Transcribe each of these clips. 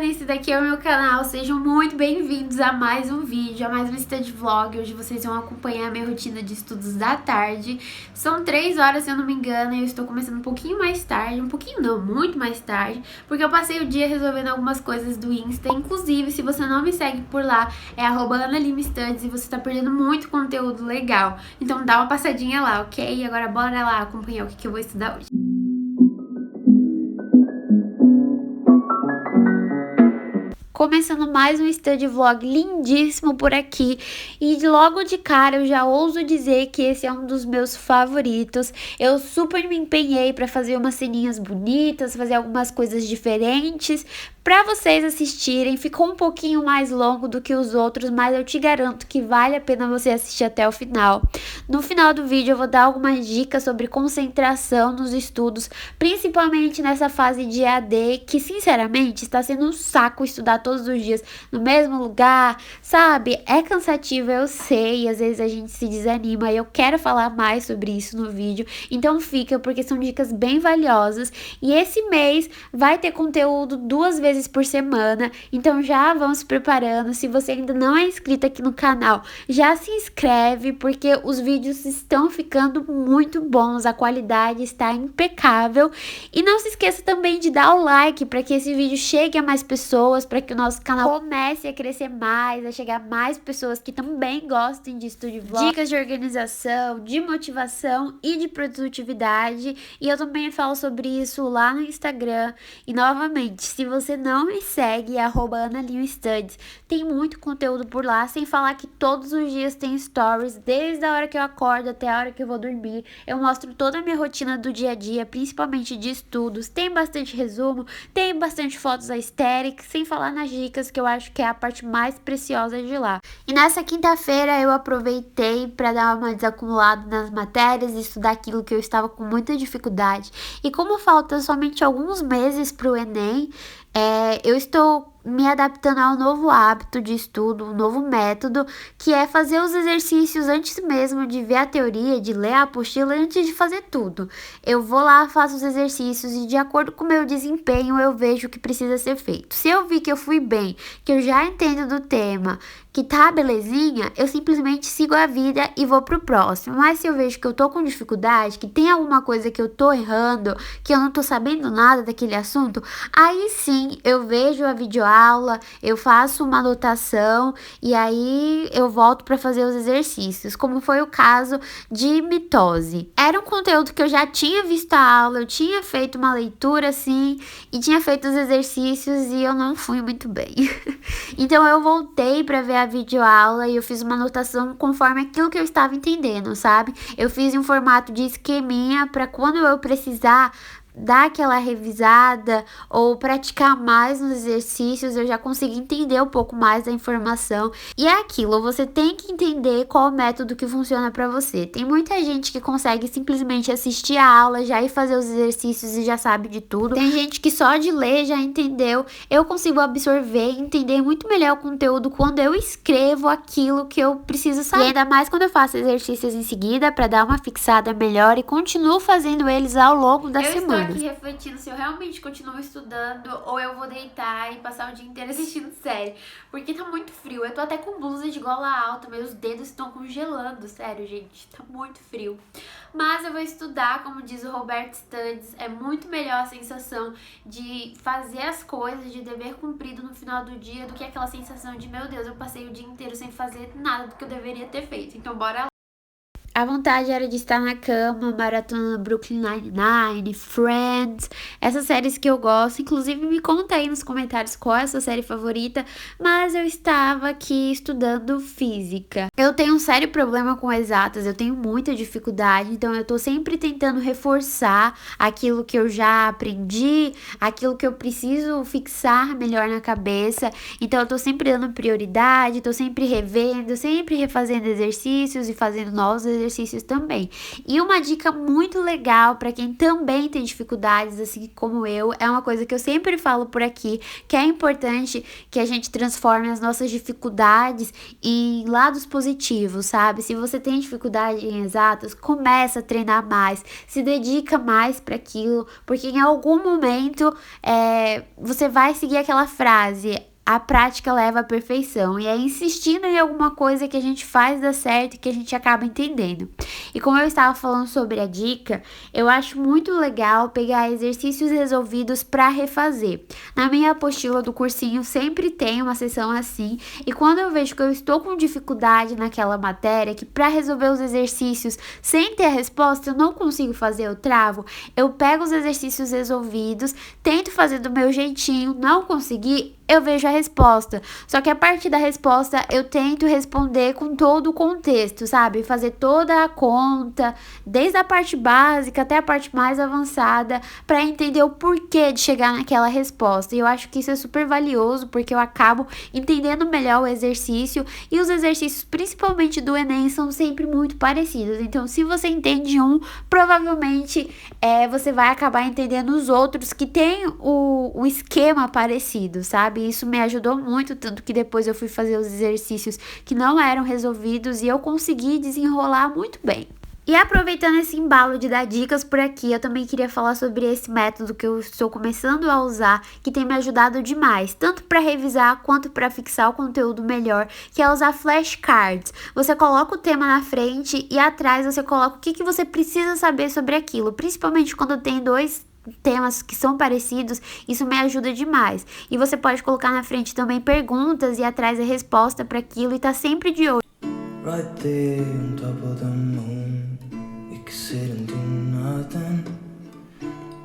esse daqui é o meu canal, sejam muito bem-vindos a mais um vídeo, a mais um study vlog. Hoje vocês vão acompanhar a minha rotina de estudos da tarde. São 3 horas, se eu não me engano, e eu estou começando um pouquinho mais tarde, um pouquinho não, muito mais tarde, porque eu passei o dia resolvendo algumas coisas do Insta. Inclusive, se você não me segue por lá, é @AnaLimaStudies e você está perdendo muito conteúdo legal. Então dá uma passadinha lá, ok? Agora bora lá acompanhar o que eu vou estudar hoje. Começando mais um study vlog lindíssimo por aqui, e logo de cara eu já ouso dizer que esse é um dos meus favoritos. Eu super me empenhei para fazer umas ceninhas bonitas, fazer algumas coisas diferentes para vocês assistirem. Ficou um pouquinho mais longo do que os outros, mas eu te garanto que vale a pena você assistir até o final. No final do vídeo eu vou dar algumas dicas sobre concentração nos estudos, principalmente nessa fase de EAD, que sinceramente está sendo um saco estudar todos os dias no mesmo lugar, sabe? É cansativo, eu sei, e às vezes a gente se desanima, e eu quero falar mais sobre isso no vídeo, então fica, porque são dicas bem valiosas. E esse mês vai ter conteúdo 2 vezes por semana, então já vão se preparando. Se você ainda não é inscrito aqui no canal, já se inscreve, porque os vídeos estão ficando muito bons, a qualidade está impecável. E não se esqueça também de dar o like para que esse vídeo chegue a mais pessoas, para que o nosso canal comece a crescer mais, a chegar a mais pessoas que também gostem de study vlog, dicas de organização, de motivação e de produtividade. E eu também falo sobre isso lá no Instagram. E novamente, se você não me segue, é @AnaLimaStudies. Tem muito conteúdo por lá, sem falar que todos os dias tem stories, desde a hora que eu acordo até a hora que eu vou dormir. Eu mostro toda a minha rotina do dia a dia, principalmente de estudos. Tem bastante resumo, tem bastante fotos aesthetics, sem falar nas dicas, que eu acho que é a parte mais preciosa de lá. E nessa quinta-feira eu aproveitei para dar uma desacumulada nas matérias e estudar aquilo que eu estava com muita dificuldade. E como falta somente alguns meses para o Enem, eu estou me adaptando ao novo hábito de estudo, um novo método, que é fazer os exercícios antes mesmo de ver a teoria, de ler a apostila, antes de fazer tudo. Eu vou lá, faço os exercícios e de acordo com o meu desempenho eu vejo o que precisa ser feito. Se eu vi que eu fui bem, que eu já entendo do tema, que tá belezinha, eu simplesmente sigo a vida e vou pro próximo. Mas se eu vejo que eu tô com dificuldade, que tem alguma coisa que eu tô errando, que eu não tô sabendo nada daquele assunto, aí sim eu vejo a videoaula, eu faço uma anotação e aí eu volto para fazer os exercícios, como foi o caso de mitose. Era um conteúdo que eu já tinha visto a aula, eu tinha feito uma leitura assim e tinha feito os exercícios e eu não fui muito bem. Então eu voltei para ver a videoaula e eu fiz uma anotação conforme aquilo que eu estava entendendo, sabe? Eu fiz em um formato de esqueminha para quando eu precisar dar aquela revisada ou praticar mais nos exercícios, eu já consegui entender um pouco mais da informação. E é aquilo, você tem que entender qual o método que funciona para você. Tem muita gente que consegue simplesmente assistir a aula já e fazer os exercícios e já sabe de tudo. Tem gente que só de ler já entendeu. Eu consigo absorver e entender muito melhor o conteúdo quando eu escrevo aquilo que eu preciso saber. E ainda mais quando eu faço exercícios em seguida para dar uma fixada melhor e continuo fazendo eles ao longo da semana. Aqui refletindo se eu realmente continuo estudando ou eu vou deitar e passar o dia inteiro assistindo série, porque tá muito frio. Eu tô até com blusa de gola alta, meus dedos estão congelando, sério, gente, tá muito frio. Mas eu vou estudar, como diz o Roberto Studies, é muito melhor a sensação de fazer as coisas, de dever cumprido no final do dia, do que aquela sensação de, meu Deus, eu passei o dia inteiro sem fazer nada do que eu deveria ter feito. Então bora lá. A vontade era de estar na cama, maratona Brooklyn Nine-Nine, Friends, essas séries que eu gosto. Inclusive, me conta aí nos comentários qual é a sua série favorita, mas eu estava aqui estudando física. Eu tenho um sério problema com exatas, eu tenho muita dificuldade, então eu tô sempre tentando reforçar aquilo que eu já aprendi, aquilo que eu preciso fixar melhor na cabeça. Então eu tô sempre dando prioridade, tô sempre revendo, sempre refazendo exercícios e fazendo novos exercícios exercícios também. E uma dica muito legal para quem também tem dificuldades, assim como eu, é uma coisa que eu sempre falo por aqui, que é importante que a gente transforme as nossas dificuldades em lados positivos, sabe? Se você tem dificuldade em exatas, começa a treinar mais, se dedica mais para aquilo, porque em algum momento você vai seguir aquela frase: a prática leva à perfeição, e é insistindo em alguma coisa que a gente faz dar certo e que a gente acaba entendendo. E como eu estava falando sobre a dica, eu acho muito legal pegar exercícios resolvidos para refazer. Na minha apostila do cursinho sempre tem uma seção assim, e quando eu vejo que eu estou com dificuldade naquela matéria, que para resolver os exercícios sem ter a resposta eu não consigo fazer, eu travo, eu pego os exercícios resolvidos, tento fazer do meu jeitinho, não consegui, eu vejo a resposta. Só que a partir da resposta eu tento responder com todo o contexto, sabe? Fazer toda a conta, desde a parte básica até a parte mais avançada, para entender o porquê de chegar naquela resposta. E eu acho que isso é super valioso, porque eu acabo entendendo melhor o exercício, e os exercícios, principalmente do Enem, são sempre muito parecidos. Então, se você entende um, provavelmente você vai acabar entendendo os outros que têm o esquema parecido, sabe? Isso me ajudou muito, tanto que depois eu fui fazer os exercícios que não eram resolvidos e eu consegui desenrolar muito bem. E aproveitando esse embalo de dar dicas por aqui, eu também queria falar sobre esse método que eu estou começando a usar, que tem me ajudado demais, tanto para revisar quanto para fixar o conteúdo melhor, que é usar flashcards. Você coloca o tema na frente e atrás você coloca o que você precisa saber sobre aquilo, principalmente quando tem dois temas que são parecidos, isso me ajuda demais. E você pode colocar na frente também perguntas e atrás a resposta para aquilo, e tá sempre de olho. Right there on top of the moon, we could sit and do nothing.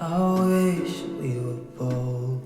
I wish we were bold.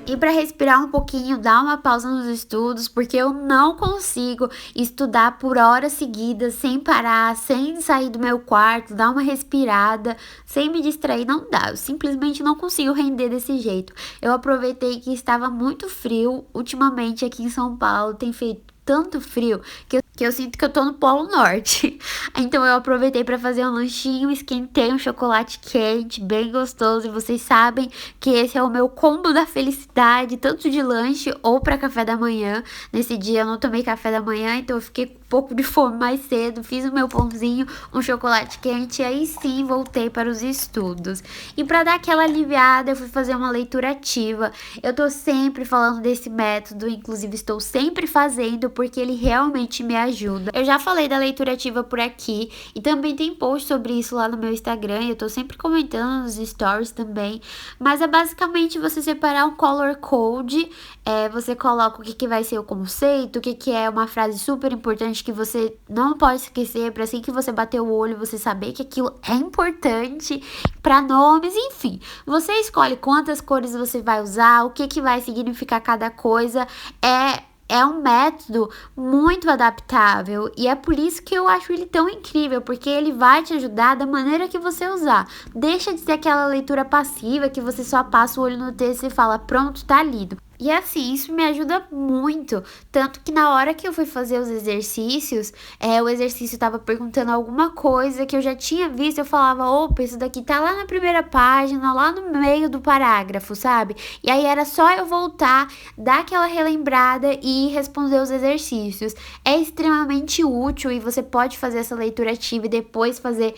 E para respirar um pouquinho, dar uma pausa nos estudos, porque eu não consigo estudar por horas seguidas, sem parar, sem sair do meu quarto, dar uma respirada, sem me distrair, não dá. Eu simplesmente não consigo render desse jeito. Eu aproveitei que estava muito frio, ultimamente aqui em São Paulo tem feito tanto frio que eu sinto que eu tô no Polo Norte. Então eu aproveitei para fazer um lanchinho, esquentei um chocolate quente, bem gostoso. E vocês sabem que esse é o meu combo da felicidade, tanto de lanche ou para café da manhã. Nesse dia eu não tomei café da manhã, então eu fiquei com um pouco de fome mais cedo. Fiz o meu pãozinho, um chocolate quente, e aí sim voltei para os estudos. E para dar aquela aliviada, eu fui fazer uma leitura ativa. Eu tô sempre falando desse método, inclusive estou sempre fazendo, porque ele realmente me ajuda. Eu já falei da leitura ativa por aqui, e também tem post sobre isso lá no meu Instagram, e eu tô sempre comentando nos stories também. Mas é basicamente você separar um color code, você coloca o que vai ser o conceito, o que é uma frase super importante que você não pode esquecer, para assim que você bater o olho, você saber que aquilo é importante, para nomes, enfim. Você escolhe quantas cores você vai usar, o que vai significar cada coisa. É um método muito adaptável, e é por isso que eu acho ele tão incrível, porque ele vai te ajudar da maneira que você usar. Deixa de ser aquela leitura passiva que você só passa o olho no texto e fala, pronto, tá lido. E assim, isso me ajuda muito, tanto que na hora que eu fui fazer os exercícios, o exercício tava perguntando alguma coisa que eu já tinha visto, eu falava, opa, isso daqui tá lá na primeira página, lá no meio do parágrafo, sabe? E aí era só eu voltar, dar aquela relembrada e responder os exercícios. É extremamente útil, e você pode fazer essa leitura ativa e depois fazer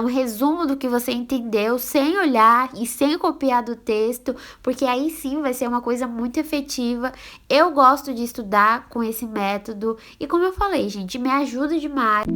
um resumo do que você entendeu, sem olhar e sem copiar do texto, porque aí sim vai ser uma coisa muito efetiva. Eu gosto de estudar com esse método e, como eu falei, gente, me ajuda demais.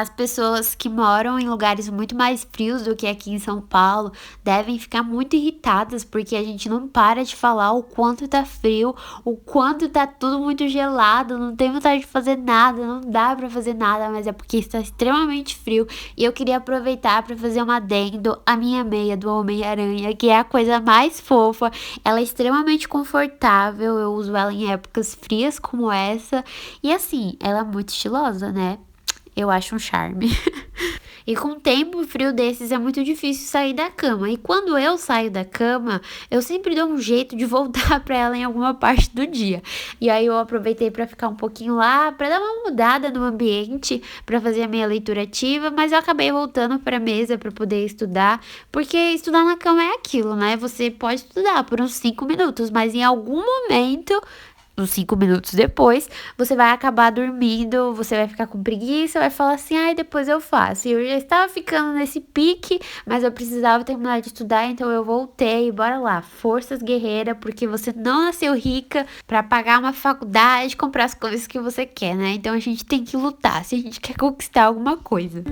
As pessoas que moram em lugares muito mais frios do que aqui em São Paulo devem ficar muito irritadas porque a gente não para de falar o quanto tá frio, o quanto tá tudo muito gelado, não tem vontade de fazer nada, não dá pra fazer nada, mas é porque está extremamente frio e eu queria aproveitar pra fazer um adendo à minha meia do Homem-Aranha, que é a coisa mais fofa. Ela é extremamente confortável, eu uso ela em épocas frias como essa e assim, ela é muito estilosa, né? Eu acho um charme. E com um tempo frio desses é muito difícil sair da cama. E quando eu saio da cama, eu sempre dou um jeito de voltar para ela em alguma parte do dia. E aí eu aproveitei para ficar um pouquinho lá, para dar uma mudada no ambiente, para fazer a minha leitura ativa, mas eu acabei voltando para a mesa para poder estudar, porque estudar na cama é aquilo, né? Você pode estudar por uns 5 minutos, mas em algum momento uns 5 minutos depois, você vai acabar dormindo, você vai ficar com preguiça, vai falar assim, ai, depois eu faço. E eu já estava ficando nesse pique, mas eu precisava terminar de estudar, então eu voltei, bora lá, forças guerreira, porque você não nasceu rica para pagar uma faculdade, comprar as coisas que você quer, né? Então a gente tem que lutar se a gente quer conquistar alguma coisa.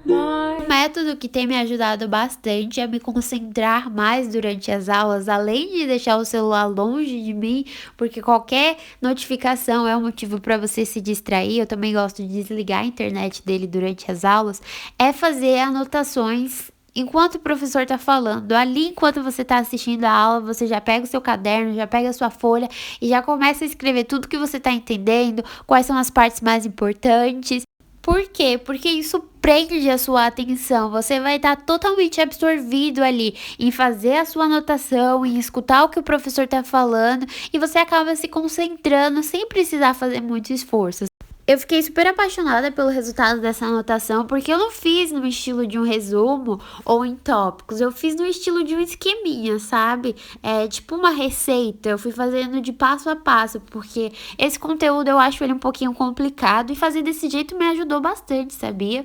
Um método que tem me ajudado bastante a me concentrar mais durante as aulas, além de deixar o celular longe de mim, porque qualquer notificação é um motivo para você se distrair. Eu também gosto de desligar a internet dele durante as aulas, é fazer anotações enquanto o professor está falando. Ali, enquanto você está assistindo a aula, você já pega o seu caderno, já pega a sua folha e já começa a escrever tudo que você está entendendo, quais são as partes mais importantes. Por quê? Porque isso prende a sua atenção. Você vai estar totalmente absorvido ali em fazer a sua anotação, em escutar o que o professor está falando e você acaba se concentrando sem precisar fazer muito esforço. Eu fiquei super apaixonada pelo resultado dessa anotação, porque eu não fiz no estilo de um resumo ou em tópicos, eu fiz no estilo de um esqueminha, sabe? É tipo uma receita, eu fui fazendo de passo a passo, porque esse conteúdo eu acho ele um pouquinho complicado e fazer desse jeito me ajudou bastante, sabia?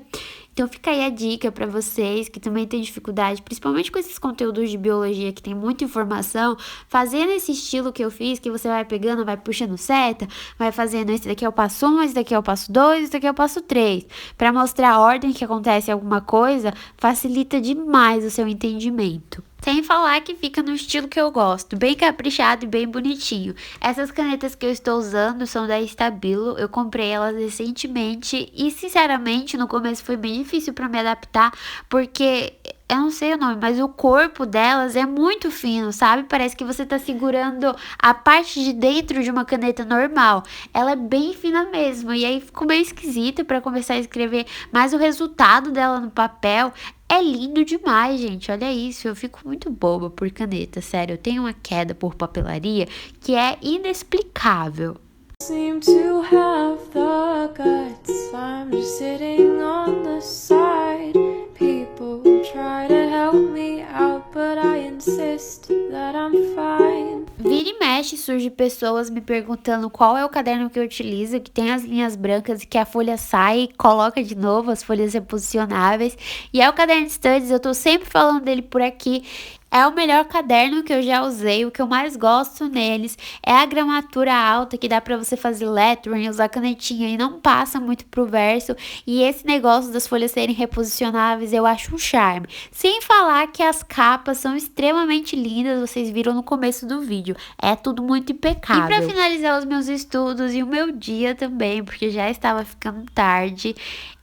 Então fica aí a dica para vocês que também têm dificuldade, principalmente com esses conteúdos de biologia que tem muita informação, fazer nesse estilo que eu fiz, que você vai pegando, vai puxando seta, vai fazendo esse daqui é o passo 1, esse daqui é o passo 2, esse daqui é o passo 3. Para mostrar a ordem que acontece alguma coisa, facilita demais o seu entendimento. Sem falar que fica no estilo que eu gosto, bem caprichado e bem bonitinho. Essas canetas que eu estou usando são da Stabilo, eu comprei elas recentemente e sinceramente no começo foi bem difícil para me adaptar, porque eu não sei o nome, mas o corpo delas é muito fino, sabe? Parece que você tá segurando a parte de dentro de uma caneta normal. Ela é bem fina mesmo, e aí ficou meio esquisito para começar a escrever, mas o resultado dela no papel é lindo demais, gente. Olha isso, eu fico muito boba por caneta, sério. Eu tenho uma queda por papelaria que é inexplicável. Seem to have the guts. I'm just sitting on the side. People try to help me out, but I insist that I'm fine. Vira e mexe surge pessoas me perguntando qual é o caderno que eu utilizo, que tem as linhas brancas e que a folha sai e coloca de novo as folhas reposicionáveis. E é o caderno Studies, eu tô sempre falando dele por aqui. É o melhor caderno que eu já usei, o que eu mais gosto neles é a gramatura alta, que dá pra você fazer lettering, usar canetinha e não passa muito pro verso, e esse negócio das folhas serem reposicionáveis eu acho um charme. Sem falar que as capas são extremamente lindas, vocês viram no começo do vídeo, é tudo muito impecável. E pra finalizar os meus estudos e o meu dia também, porque já estava ficando tarde,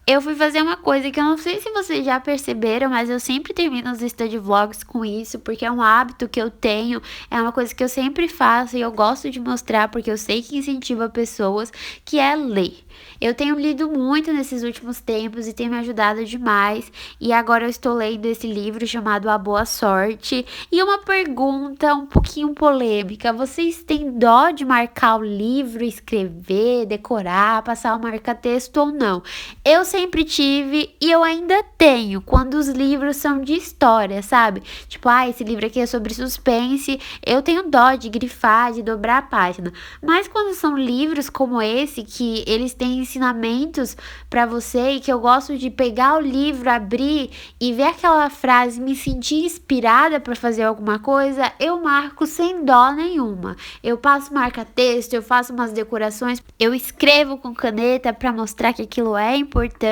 eu fui fazer uma coisa que eu não sei se vocês já perceberam, mas eu sempre termino os study vlogs com isso, porque é um hábito que eu tenho, é uma coisa que eu sempre faço e eu gosto de mostrar porque eu sei que incentiva pessoas, que é ler. Eu tenho lido muito nesses últimos tempos e tem me ajudado demais, e agora eu estou lendo esse livro chamado A Boa Sorte. E uma pergunta um pouquinho polêmica: vocês têm dó de marcar o livro, escrever, decorar, passar o marca-texto ou não? Eu sempre tive e eu ainda tenho quando os livros são de história, sabe? Tipo, esse livro aqui é sobre suspense, eu tenho dó de grifar, de dobrar a página. Mas quando são livros como esse, que eles têm ensinamentos pra você e que eu gosto de pegar o livro, abrir e ver aquela frase, me sentir inspirada pra fazer alguma coisa, eu marco sem dó nenhuma. Eu passo marca-texto, eu faço umas decorações, eu escrevo com caneta pra mostrar que aquilo é importante.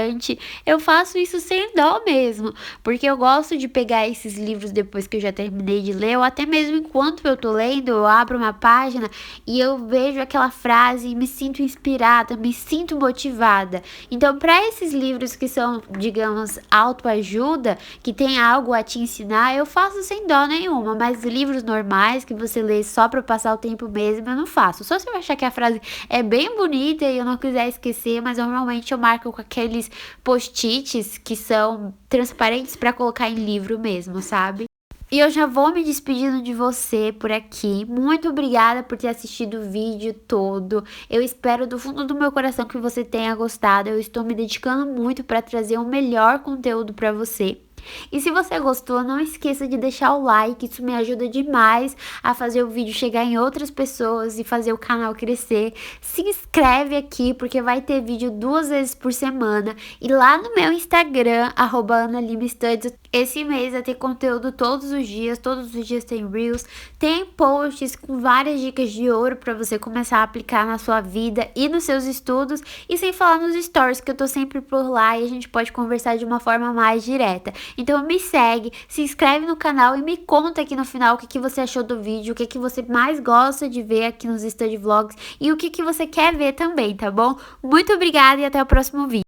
Eu faço isso sem dó mesmo, porque eu gosto de pegar esses livros depois que eu já terminei de ler, ou até mesmo enquanto eu tô lendo, eu abro uma página e eu vejo aquela frase e me sinto inspirada, me sinto motivada. Então, para esses livros que são, digamos, autoajuda, que tem algo a te ensinar, eu faço sem dó nenhuma, mas livros normais que você lê só para passar o tempo mesmo, eu não faço. Só se eu achar que a frase é bem bonita e eu não quiser esquecer, mas normalmente eu marco com aqueles post-its que são transparentes para colocar em livro mesmo, sabe? E eu já vou me despedindo de você por aqui. Muito obrigada por ter assistido o vídeo todo. Eu espero do fundo do meu coração que você tenha gostado. Eu estou me dedicando muito para trazer o melhor conteúdo para você. E se você gostou, não esqueça de deixar o like, isso me ajuda demais a fazer o vídeo chegar em outras pessoas e fazer o canal crescer. Se inscreve aqui, porque vai ter vídeo 2 vezes por semana. E lá no meu Instagram, @AnaLimaStudios, esse mês vai ter conteúdo todos os dias tem Reels, tem posts com várias dicas de ouro para você começar a aplicar na sua vida e nos seus estudos. E sem falar nos stories, que eu tô sempre por lá e a gente pode conversar de uma forma mais direta. Então me segue, se inscreve no canal e me conta aqui no final o que você achou do vídeo, o que você mais gosta de ver aqui nos Study Vlogs e o que você quer ver também, tá bom? Muito obrigada e até o próximo vídeo.